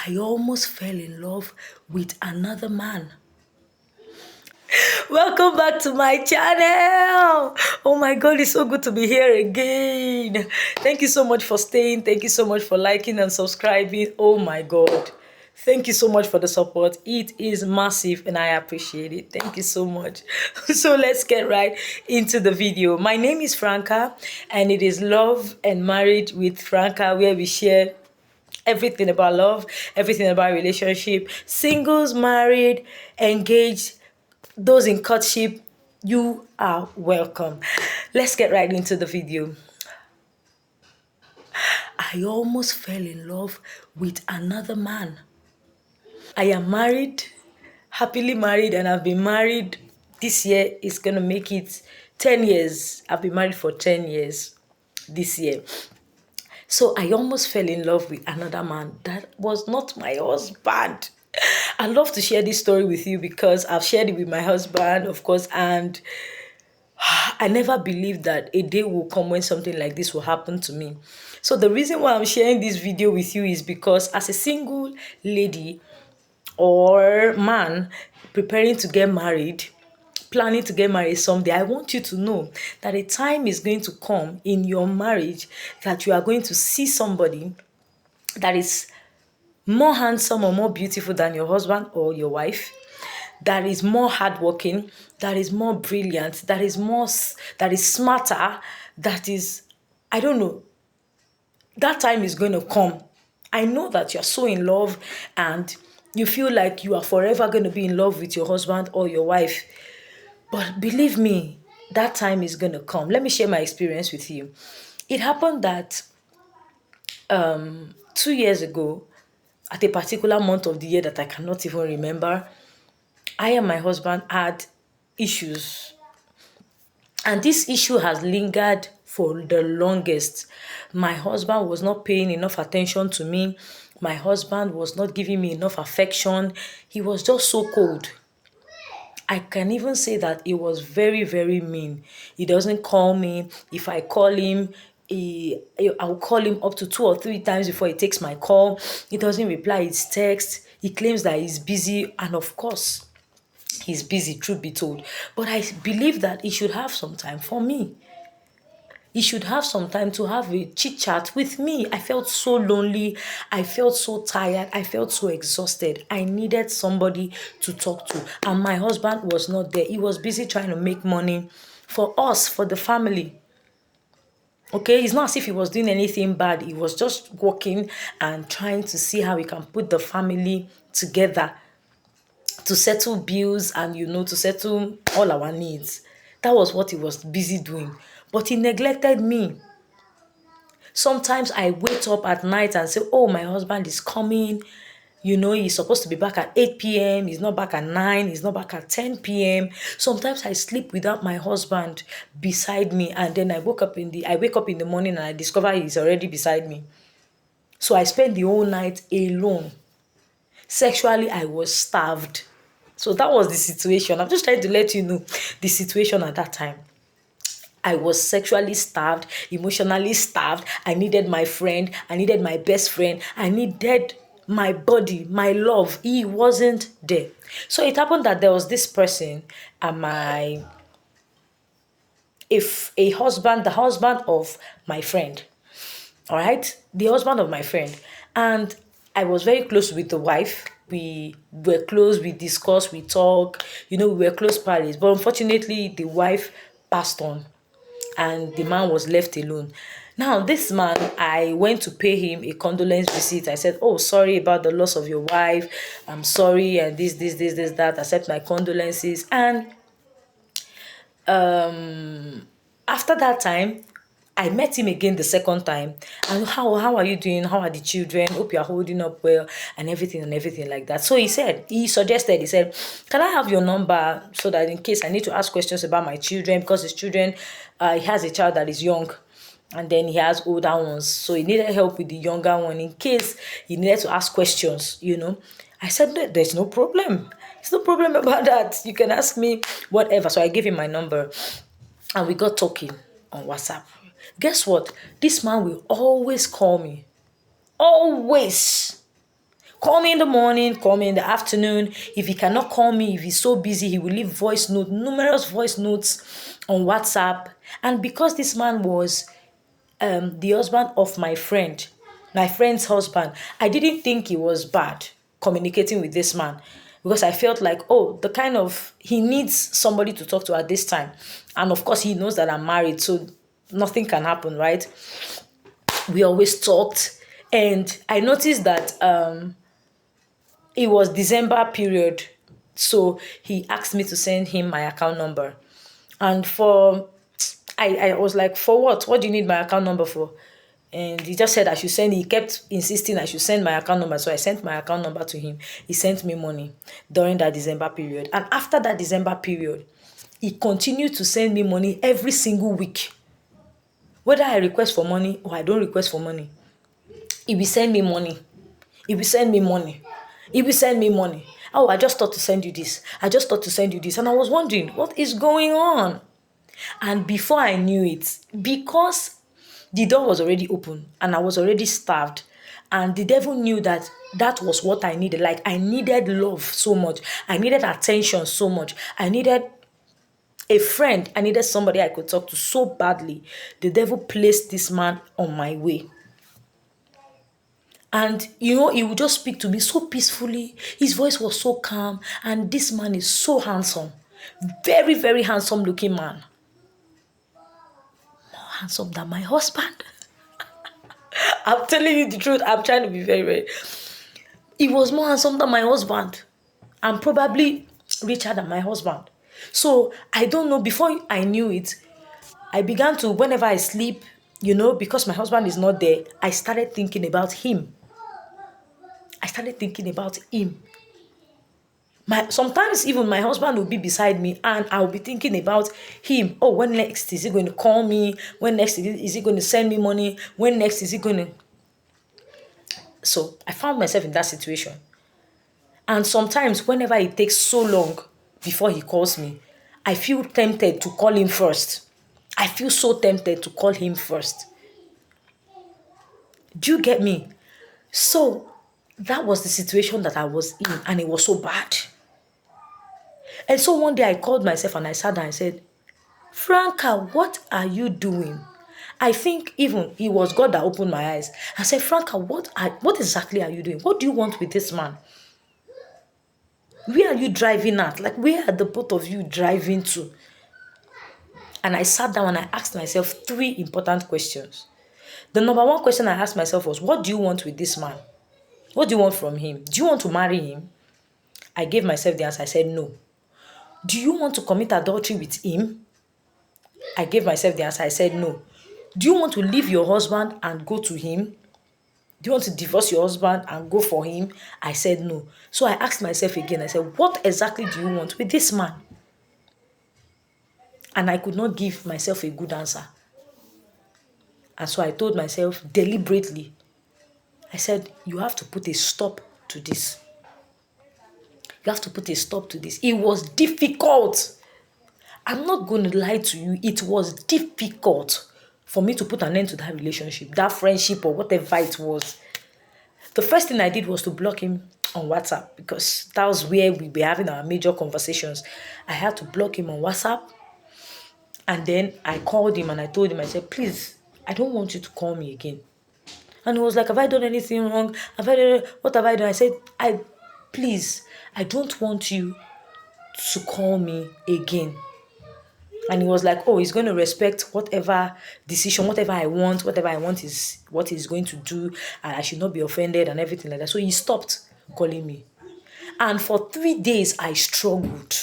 I almost fell in love with another man. Welcome back to my channel. Oh my God, it's so good to be here again. Thank you so much for staying. Thank you so much for liking and subscribing. Oh my God. Thank you so much for the support. It is massive and I appreciate it. Thank you so much. So let's get right into the video. My name is Franca and it is Love and Marriage with Franca, where we share everything about love, everything about relationship, singles, married, engaged, those in courtship. You are welcome. Let's get right into the video. I almost fell in love with another man. I am married, happily married, and I've been married. This year is going to make it 10 years. I've been married for 10 years this year. So I almost fell in love with another man that was not my husband. I love to share this story with you because I've shared it with my husband, of course, and I never believed that a day will come when something like this will happen to me. So the reason why I'm sharing this video with you is because as a single lady or man preparing to get married, planning to get married someday, I want you to know that a time is going to come in your marriage that you are going to see somebody that is more handsome or more beautiful than your husband or your wife, that is more hardworking, that is more brilliant, that is smarter, that is, I don't know, that time is going to come. I know that you're so in love and you feel like you are forever going to be in love with your husband or your wife. But believe me, that time is going to come. Let me share my experience with you. It happened that 2 years ago, at a particular month of the year that I cannot even remember, I and my husband had issues. And this issue has lingered for the longest. My husband was not paying enough attention to me. My husband was not giving me enough affection. He was just so cold. I can even say that he was very, very mean. He doesn't call me. If I call him, I'll call him up to 2 or 3 times before he takes my call. He doesn't reply his text. He claims that he's busy. And of course, he's busy, truth be told. But I believe that he should have some time for me. He should have some time to have a chit chat with me. I felt so lonely. I felt so tired. I felt so exhausted. I needed somebody to talk to. And my husband was not there. He was busy trying to make money for us, for the family. Okay, it's not as if he was doing anything bad. He was just working and trying to see how he can put the family together to settle bills and, to settle all our needs. That was what he was busy doing. But he neglected me. Sometimes I wake up at night and say, oh, my husband is coming. He's supposed to be back at 8 p.m. He's not back at 9. He's not back at 10 p.m. Sometimes I sleep without my husband beside me. And then I wake up in the morning and I discover he's already beside me. So I spend the whole night alone. Sexually, I was starved. So that was the situation. I'm just trying to let you know the situation at that time. I was sexually starved, emotionally starved. I needed my friend. I needed my best friend. I needed my body, my love. He wasn't there. So it happened that there was this person at the husband of my friend. All right? The husband of my friend. And I was very close with the wife. We were close, we discussed, we talked, we were close pals. But unfortunately, the wife passed on and the man was left alone. Now, this man, I went to pay him a condolence visit. I said, oh, sorry about the loss of your wife. I'm sorry, and this, that. Accept my condolences. And after that time, I met him again the second time. And how are you doing? How are the children? Hope you're holding up well and everything like that. So he said, can I have your number so that in case I need to ask questions about my children, because his children, he has a child that is young and then he has older ones. So he needed help with the younger one in case he needed to ask questions. I said, no, there's no problem. There's no problem about that. You can ask me whatever. So I gave him my number and we got talking on WhatsApp. Guess what? This man will always call me. Always. Call me in the morning, call me in the afternoon. If he cannot call me, if he's so busy, he will leave voice note, numerous voice notes on WhatsApp. And because this man was the husband of my friend's husband, I didn't think he was bad communicating with this man, because I felt like, oh, he needs somebody to talk to at this time. And of course, he knows that I'm married, so nothing can happen, right? We always talked. And I noticed that it was December period. So he asked me to send him my account number. And I was like, for what? What do you need my account number for? And he just said I should send. He kept insisting I should send my account number. So I sent my account number to him. He sent me money during that December period. And after that December period, he continued to send me money every single week. Whether I request for money or I don't request for money, he will send me money. He will send me money. He will send me money. Oh, I just thought to send you this. I just thought to send you this. And I was wondering, what is going on? And before I knew it, because the door was already open and I was already starved, and the devil knew that that was what I needed. Like, I needed love so much. I needed attention so much. I needed a friend. I needed somebody I could talk to so badly. The devil placed this man on my way. And, he would just speak to me so peacefully. His voice was so calm. And this man is so handsome. Very, very handsome looking man. More handsome than my husband. I'm telling you the truth. I'm trying to be very, very. He was more handsome than my husband. And probably richer than my husband. So, I don't know. Before I knew it, I began to, whenever I sleep, because my husband is not there, I started thinking about him. Sometimes even my husband will be beside me and I'll be thinking about him. Oh, when next is he going to call me? When next is he going to send me money? When next is he going to... So I found myself in that situation. And sometimes whenever it takes so long before he calls me, I feel tempted to call him first. I feel so tempted to call him first. Do you get me? So that was the situation that I was in, and it was so bad. And so one day I called myself and I sat down and said, Franca, what are you doing? I think even it was God that opened my eyes. I said, Franca, what exactly are you doing? What do you want with this man? Where are you driving at? Like, where are the both of you driving to? And I sat down and I asked myself 3 important questions. The number 1 question I asked myself was, what do you want with this man? What do you want from him? Do you want to marry him? I gave myself the answer. I said, no. Do you want to commit adultery with him? I gave myself the answer. I said, no. Do you want to leave your husband and go to him? Do you want to divorce your husband and go for him? I said, no. So I asked myself again. I said, what exactly do you want with this man? And I could not give myself a good answer. And so I told myself deliberately, I said, you have to put a stop to this. You have to put a stop to this. It was difficult. I'm not going to lie to you. It was difficult for me to put an end to that relationship, that friendship, or whatever it was. The first thing I did was to block him on WhatsApp, because that was where we were having our major conversations. I had to block him on WhatsApp. And then I called him and I told him, I said, please, I don't want you to call me again. And he was like, have I done anything wrong? What have I done? I said, please, I don't want you to call me again. And he was like, oh, he's going to respect whatever decision, whatever I want is what he's going to do. And I should not be offended and everything like that. So he stopped calling me. And for 3 days, I struggled.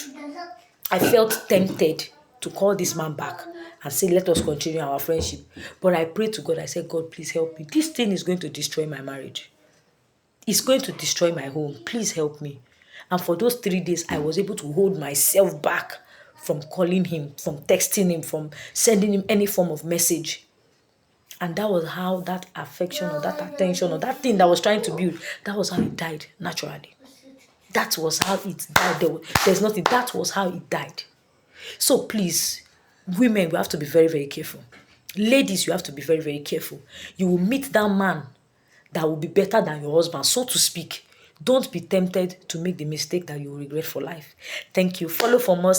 I felt tempted to call this man back and say, let us continue our friendship. But I prayed to God. I said, God, please help me. This thing is going to destroy my marriage. It's going to destroy my home. Please help me. And for those 3 days, I was able to hold myself back from calling him, from texting him, from sending him any form of message. And that was how that affection or that attention or that thing that was trying to build, that was how it died naturally. That was how it died. There's nothing. That was how it died. So please, women, we have to be very, very careful. Ladies, you have to be very, very careful. You will meet that man that will be better than your husband, so to speak. Don't be tempted to make the mistake that you will regret for life. Thank you. Follow for more.